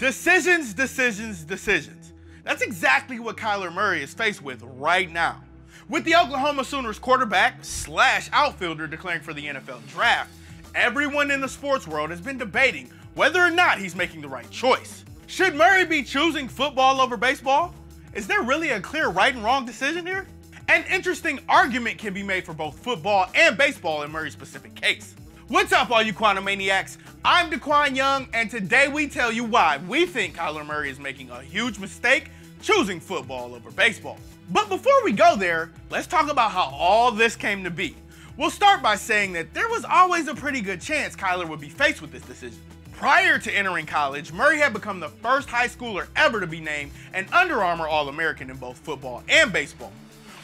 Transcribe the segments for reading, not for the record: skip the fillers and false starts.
Decisions, decisions, decisions. That's exactly what Kyler Murray is faced with right now. With the Oklahoma Sooners quarterback-slash-outfielder declaring for the NFL draft, everyone in the sports world has been debating whether or not he's making the right choice. Should Murray be choosing football over baseball? Is there really a clear right and wrong decision here? An interesting argument can be made for both football and baseball in Murray's specific case. What's up, all you Quantumaniacs? I'm DeQuan Young, and today we tell you why we think Kyler Murray is making a huge mistake choosing football over baseball. But before we go there, let's talk about how all this came to be. We'll start by saying that there was always a pretty good chance Kyler would be faced with this decision. Prior to entering college, Murray had become the first high schooler ever to be named an Under Armour All-American in both football and baseball.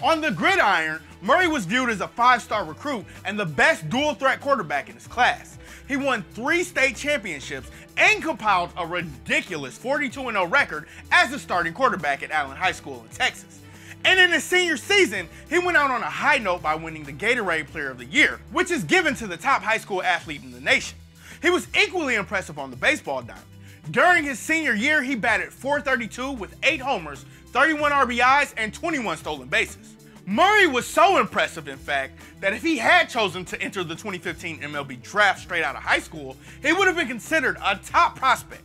On the gridiron, Murray was viewed as a 5-star recruit and the best dual-threat quarterback in his class. He won 3 state championships and compiled a ridiculous 42-0 record as a starting quarterback at Allen High School in Texas. And in his senior season, he went out on a high note by winning the Gatorade Player of the Year, which is given to the top high school athlete in the nation. He was equally impressive on the baseball diamond. During his senior year, he batted .432 with 8 homers, 31 RBIs, and 21 stolen bases. Murray was so impressive, in fact, that if he had chosen to enter the 2015 MLB draft straight out of high school, he would have been considered a top prospect.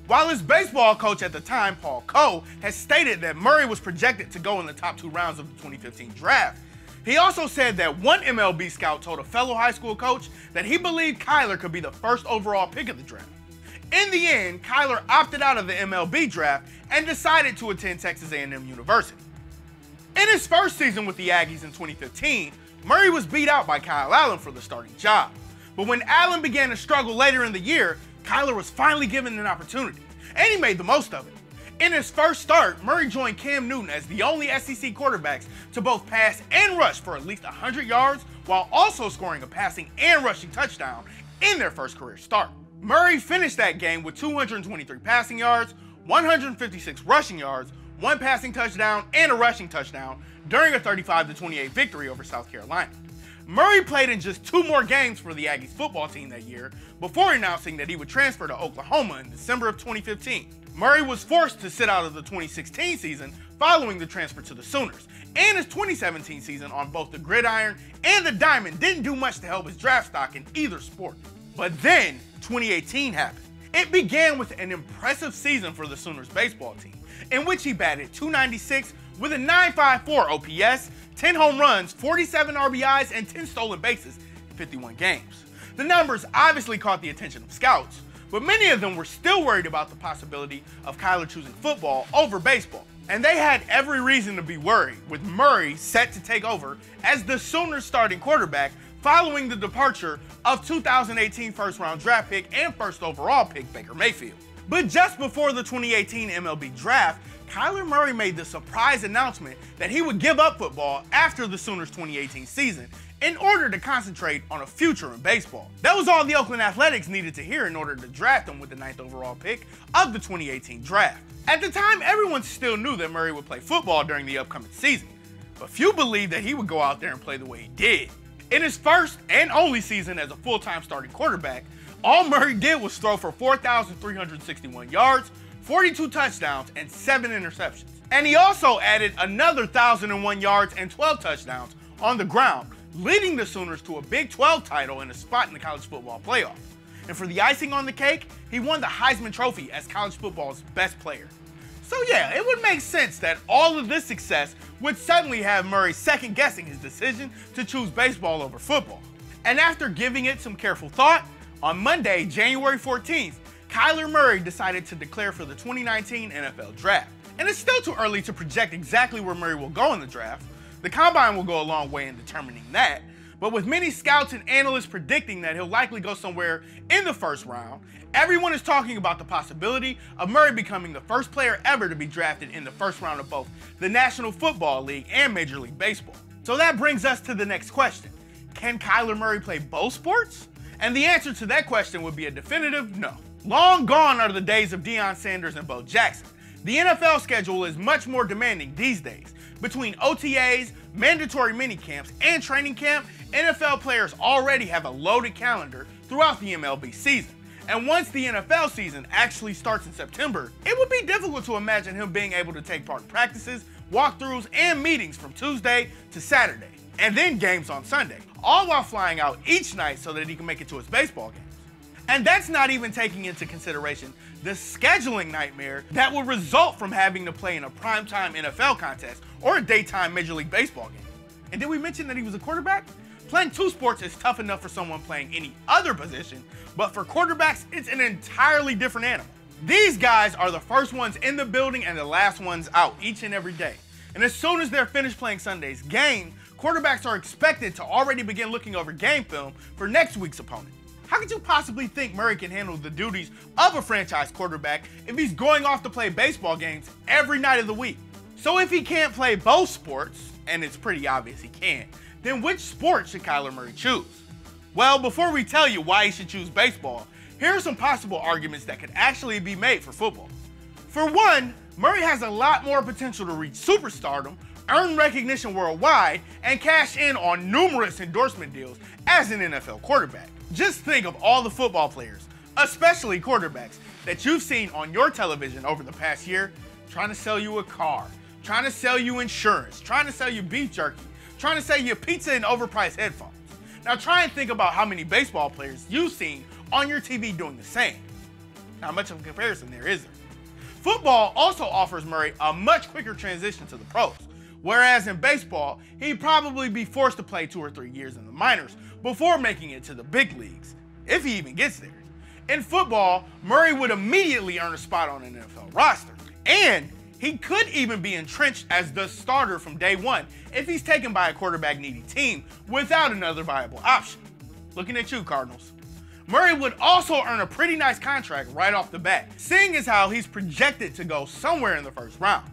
While his baseball coach at the time, Paul Coe, has stated that Murray was projected to go in the top 2 rounds of the 2015 draft, he also said that one MLB scout told a fellow high school coach that he believed Kyler could be the first overall pick of the draft. In the end, Kyler opted out of the MLB draft and decided to attend Texas A&M University. In his first season with the Aggies in 2015, Murray was beat out by Kyle Allen for the starting job. But when Allen began to struggle later in the year, Kyler was finally given an opportunity, and he made the most of it. In his first start, Murray joined Cam Newton as the only SEC quarterbacks to both pass and rush for at least 100 yards, while also scoring a passing and rushing touchdown in their first career start. Murray finished that game with 223 passing yards, 156 rushing yards, 1 passing touchdown, and a rushing touchdown during a 35-28 victory over South Carolina. Murray played in just 2 more games for the Aggies football team that year before announcing that he would transfer to Oklahoma in December of 2015. Murray was forced to sit out of the 2016 season following the transfer to the Sooners, and his 2017 season on both the gridiron and the diamond didn't do much to help his draft stock in either sport. But then 2018 happened. It began with an impressive season for the Sooners baseball team, in which he batted .296 with a .954 OPS, 10 home runs, 47 RBIs, and 10 stolen bases in 51 games. The numbers obviously caught the attention of scouts, but many of them were still worried about the possibility of Kyler choosing football over baseball. And they had every reason to be worried, with Murray set to take over as the Sooners starting quarterback following the departure of 2018 first-round draft pick and first overall pick Baker Mayfield. But just before the 2018 MLB draft, Kyler Murray made the surprise announcement that he would give up football after the Sooners' 2018 season in order to concentrate on a future in baseball. That was all the Oakland Athletics needed to hear in order to draft him with the 9th overall pick of the 2018 draft. At the time, everyone still knew that Murray would play football during the upcoming season, but few believed that he would go out there and play the way he did. In his first and only season as a full-time starting quarterback, all Murray did was throw for 4,361 yards, 42 touchdowns, and 7 interceptions. And he also added another 1,001 yards and 12 touchdowns on the ground, leading the Sooners to a Big 12 title and a spot in the college football playoff. And for the icing on the cake, he won the Heisman Trophy as college football's best player. So yeah, it would make sense that all of this success would suddenly have Murray second-guessing his decision to choose baseball over football. And after giving it some careful thought, on Monday, January 14th, Kyler Murray decided to declare for the 2019 NFL Draft. And it's still too early to project exactly where Murray will go in the draft. The Combine will go a long way in determining that, but with many scouts and analysts predicting that he'll likely go somewhere in the first round, everyone is talking about the possibility of Murray becoming the first player ever to be drafted in the first round of both the National Football League and Major League Baseball. So that brings us to the next question. Can Kyler Murray play both sports? And the answer to that question would be a definitive no. Long gone are the days of Deion Sanders and Bo Jackson. The NFL schedule is much more demanding these days. Between OTAs, mandatory minicamps, and training camp, NFL players already have a loaded calendar throughout the MLB season. And once the NFL season actually starts in September, it would be difficult to imagine him being able to take part in practices, walkthroughs, and meetings from Tuesday to Saturday, and then games on Sunday, all while flying out each night so that he can make it to his baseball games. And that's not even taking into consideration the scheduling nightmare that would result from having to play in a primetime NFL contest or a daytime Major League Baseball game. And did we mention that he was a quarterback? Playing two sports is tough enough for someone playing any other position, but for quarterbacks, it's an entirely different animal. These guys are the first ones in the building and the last ones out each and every day. And as soon as they're finished playing Sunday's game, quarterbacks are expected to already begin looking over game film for next week's opponent. How could you possibly think Murray can handle the duties of a franchise quarterback if he's going off to play baseball games every night of the week? So if he can't play both sports, and it's pretty obvious he can't, then which sport should Kyler Murray choose? Well, before we tell you why he should choose baseball, here are some possible arguments that could actually be made for football. For one, Murray has a lot more potential to reach superstardom, earn recognition worldwide, and cash in on numerous endorsement deals as an NFL quarterback. Just think of all the football players, especially quarterbacks, that you've seen on your television over the past year trying to sell you a car, trying to sell you insurance, trying to sell you beef jerky, trying to sell you pizza and overpriced headphones. Now try and think about how many baseball players you've seen on your TV doing the same. Not much of a comparison there, is there? Football also offers Murray a much quicker transition to the pros, whereas in baseball, he'd probably be forced to play 2 or 3 years in the minors before making it to the big leagues, if he even gets there. In football, Murray would immediately earn a spot on an NFL roster, and he could even be entrenched as the starter from day one if he's taken by a quarterback-needy team without another viable option. Looking at you, Cardinals. Murray would also earn a pretty nice contract right off the bat, seeing as how he's projected to go somewhere in the first round.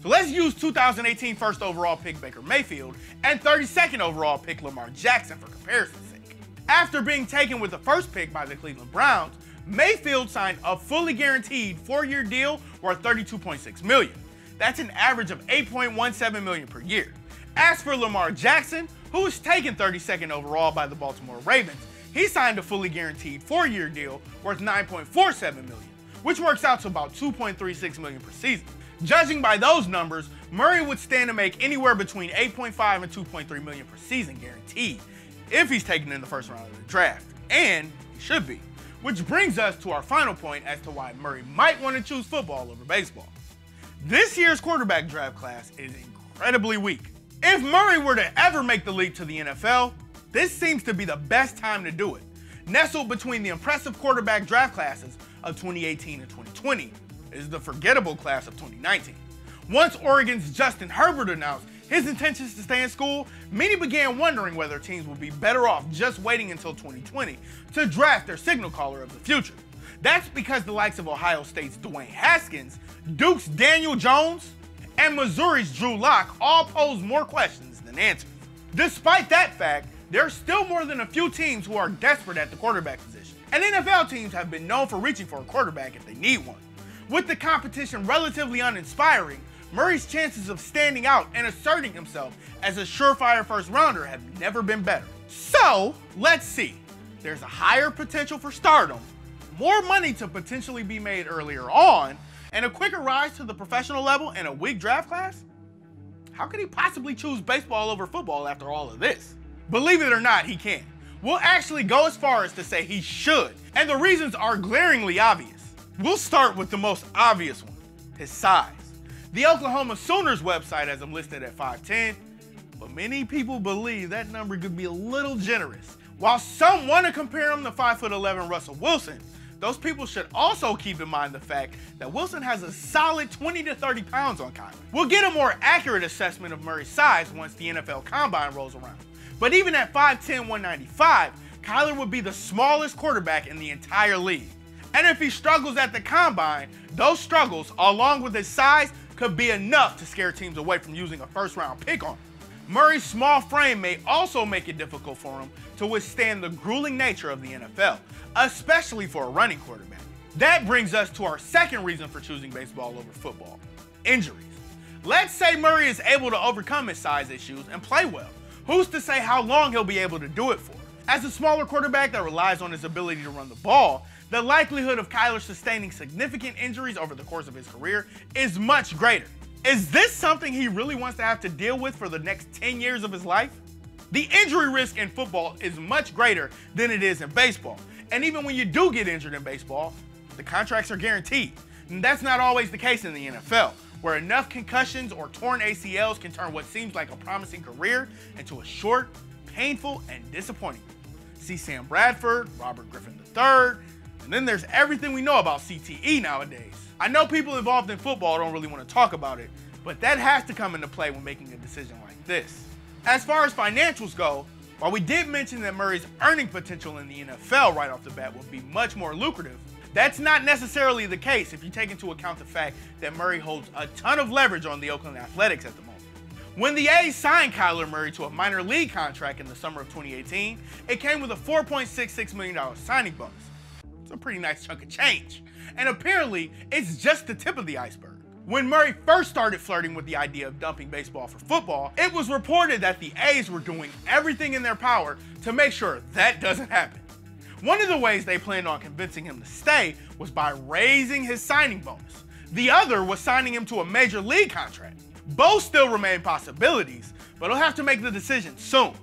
So let's use 2018 first overall pick Baker Mayfield and 32nd overall pick Lamar Jackson for comparison's sake. After being taken with the first pick by the Cleveland Browns, Mayfield signed a fully guaranteed 4-year deal worth $32.6 million. That's an average of $8.17 million per year. As for Lamar Jackson, who was taken 32nd overall by the Baltimore Ravens, he signed a fully guaranteed 4-year deal worth $9.47 million, which works out to about $2.36 million per season. Judging by those numbers, Murray would stand to make anywhere between $8.5 and $2.3 million per season guaranteed if he's taken in the first round of the draft, and he should be. Which brings us to our final point as to why Murray might want to choose football over baseball. This year's quarterback draft class is incredibly weak. If Murray were to ever make the leap to the NFL, this seems to be the best time to do it. Nestled between the impressive quarterback draft classes of 2018 and 2020 is the forgettable class of 2019. Once Oregon's Justin Herbert announced his intentions to stay in school, many began wondering whether teams would be better off just waiting until 2020 to draft their signal caller of the future. That's because the likes of Ohio State's Dwayne Haskins, Duke's Daniel Jones, and Missouri's Drew Lock all pose more questions than answers. Despite that fact, there are still more than a few teams who are desperate at the quarterback position, and NFL teams have been known for reaching for a quarterback if they need one. With the competition relatively uninspiring, Murray's chances of standing out and asserting himself as a surefire first rounder have never been better. So, let's see. There's a higher potential for stardom, more money to potentially be made earlier on, and a quicker rise to the professional level in a weak draft class? How could he possibly choose baseball over football after all of this? Believe it or not, he can. We'll actually go as far as to say he should, and the reasons are glaringly obvious. We'll start with the most obvious one, his size. The Oklahoma Sooners website has him listed at 5'10", but many people believe that number could be a little generous. While some want to compare him to 5'11" Russell Wilson, those people should also keep in mind the fact that Wilson has a solid 20 to 30 pounds on Kyler. We'll get a more accurate assessment of Murray's size once the NFL Combine rolls around. But even at 5'10", 195, Kyler would be the smallest quarterback in the entire league. And if he struggles at the Combine, those struggles, along with his size, could be enough to scare teams away from using a first-round pick on him. Murray's small frame may also make it difficult for him to withstand the grueling nature of the NFL, especially for a running quarterback. That brings us to our second reason for choosing baseball over football: injuries. Let's say Murray is able to overcome his size issues and play well. Who's to say how long he'll be able to do it for? As a smaller quarterback that relies on his ability to run the ball, the likelihood of Kyler sustaining significant injuries over the course of his career is much greater. Is this something he really wants to have to deal with for the next 10 years of his life? The injury risk in football is much greater than it is in baseball. And even when you do get injured in baseball, the contracts are guaranteed. And that's not always the case in the NFL, where enough concussions or torn ACLs can turn what seems like a promising career into a short, painful, and disappointing one. See Sam Bradford, Robert Griffin III, and then there's everything we know about CTE nowadays. I know people involved in football don't really want to talk about it, but that has to come into play when making a decision like this. As far as financials go, while we did mention that Murray's earning potential in the NFL right off the bat would be much more lucrative, that's not necessarily the case if you take into account the fact that Murray holds a ton of leverage on the Oakland Athletics at the moment. When the A's signed Kyler Murray to a minor league contract in the summer of 2018, it came with a $4.66 million signing bonus. It's a pretty nice chunk of change. And apparently, it's just the tip of the iceberg. When Murray first started flirting with the idea of dumping baseball for football, it was reported that the A's were doing everything in their power to make sure that doesn't happen. One of the ways they planned on convincing him to stay was by raising his signing bonus. The other was signing him to a major league contract. Both still remain possibilities, but he'll have to make the decision soon.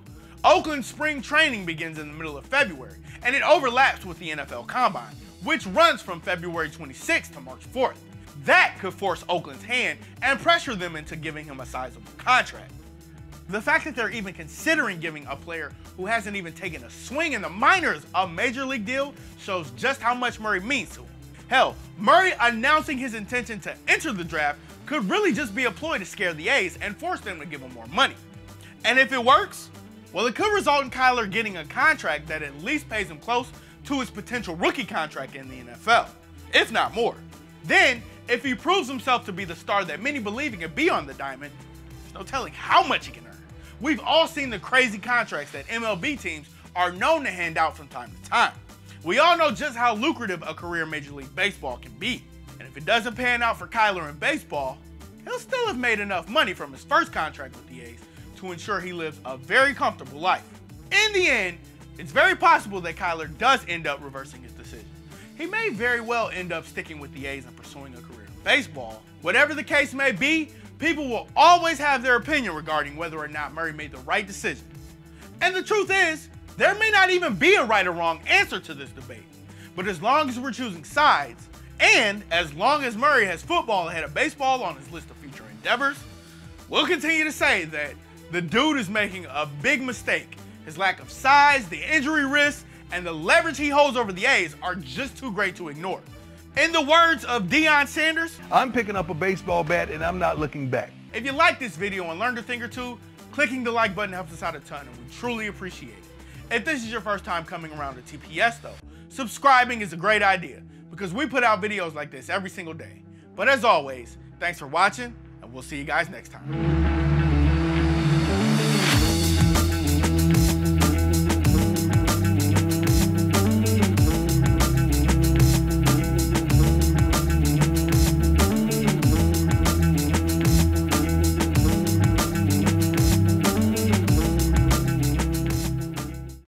Oakland's spring training begins in the middle of February, and it overlaps with the NFL Combine, which runs from February 26th to March 4th. That could force Oakland's hand and pressure them into giving him a sizable contract. The fact that they're even considering giving a player who hasn't even taken a swing in the minors a major league deal shows just how much Murray means to him. Hell, Murray announcing his intention to enter the draft could really just be a ploy to scare the A's and force them to give him more money. And if it works, well, it could result in Kyler getting a contract that at least pays him close to his potential rookie contract in the NFL, if not more. Then, if he proves himself to be the star that many believe he can be on the diamond, there's no telling how much he can earn. We've all seen the crazy contracts that MLB teams are known to hand out from time to time. We all know just how lucrative a career in Major League Baseball can be. And if it doesn't pan out for Kyler in baseball, he'll still have made enough money from his first contract with the A's to ensure he lives a very comfortable life. In the end, it's very possible that Kyler does end up reversing his decision. He may very well end up sticking with the A's and pursuing a career in baseball. Whatever the case may be, people will always have their opinion regarding whether or not Murray made the right decision. And the truth is, there may not even be a right or wrong answer to this debate. But as long as we're choosing sides, and as long as Murray has football ahead of baseball on his list of future endeavors, we'll continue to say that the dude is making a big mistake. His lack of size, the injury risk, and the leverage he holds over the A's are just too great to ignore. In the words of Deion Sanders, I'm picking up a baseball bat and I'm not looking back. If you like this video and learned a thing or two, clicking the like button helps us out a ton and we truly appreciate it. If this is your first time coming around to TPS though, subscribing is a great idea because we put out videos like this every single day. But as always, thanks for watching and we'll see you guys next time.